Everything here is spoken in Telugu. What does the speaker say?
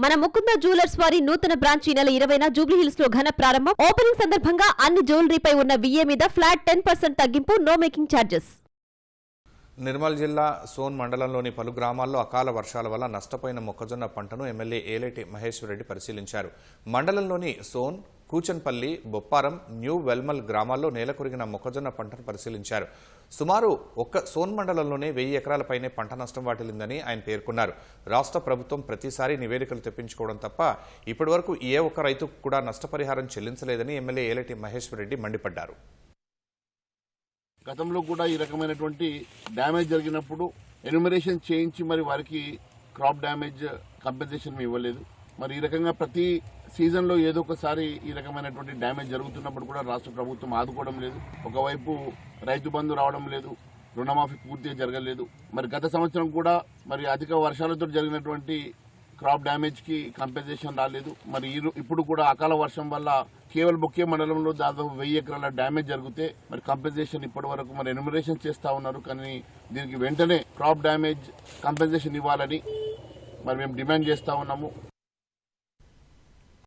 మన ముకుంద జ్యువెలర్స్ వారి నూతన బ్రాంచ్ ఈ నెల 20న జూబ్లీహిల్స్ లో ఘన ప్రారంభం. ఓపెనింగ్ సందర్భంగా అన్ని జ్యువెలరీపై ఉన్న VA మీద ఫ్లాట్ 10% తగ్గింపు, నో మేకింగ్ ఛార్జెస్. నిర్మల్ జిల్లా సోన్ మండలంలోని పలు గ్రామాల్లో అకాల వర్షాల వల్ల నష్టపోయిన మొక్కజొన్న పంటను ఎమ్మెల్యే ఏలేటి మహేశ్వర్ రెడ్డి పరిశీలించారు. మండలంలోని సోన్, కూచన్పల్లి, బొప్పారం, న్యూ వెల్మల్ గ్రామాల్లో నేలకొరిగిన మొక్కజొన్న పంటను పరిశీలించారు. సుమారు ఒక్క సోన్ మండలంలోనే 1000 ఎకరాలపైనే పంట నష్టం వాటిల్లిందని ఆయన పేర్కొన్నారు. రాష్ట్ర ప్రభుత్వం ప్రతిసారి నివేదికలు తెప్పించుకోవడం తప్ప ఇప్పటివరకు ఏ ఒక్క రైతుకు కూడా నష్టపరిహారం చెల్లించలేదని ఎమ్మెల్యే ఏలేటి మహేశ్వర్ రెడ్డి మండిపడ్డారు. గతంలో కూడా ఈ రకమైనటువంటి డ్యామేజ్ జరిగినప్పుడు ఎన్యూమరేషన్ చేయించి మరి వారికి క్రాప్ డ్యామేజ్ కంపెన్సేషన్ ఇవ్వలేదు. మరి ఈ రకంగా ప్రతి సీజన్లో ఏదో ఒకసారి ఈ రకమైనటువంటి డ్యామేజ్ జరుగుతున్నప్పుడు కూడా రాష్ట్ర ప్రభుత్వం ఆదుకోవడం లేదు. ఒకవైపు రైతు బంధు రావడం లేదు, రుణమాఫీ పూర్తిగా జరగలేదు. మరి గత సంవత్సరం కూడా మరి అధిక వర్షాలతో జరిగినటువంటి క్రాప్ డ్యామేజ్ కి కంపెన్సేషన్ రాలేదు. మరి ఇప్పుడు కూడా అకాల వర్షం వల్ల కేవలం బొక్కే మండలంలో దాదాపు 1000 ఎకరాల డ్యామేజ్ జరిగితే మరి కంపెన్సేషన్ ఇప్పటి వరకు మరి ఎన్యూమరేషన్ చేస్తా ఉన్నారు. కానీ దీనికి వెంటనే క్రాప్ డ్యామేజ్ కంపెన్సేషన్ ఇవ్వాలని మరి మేము డిమాండ్ చేస్తా ఉన్నాము.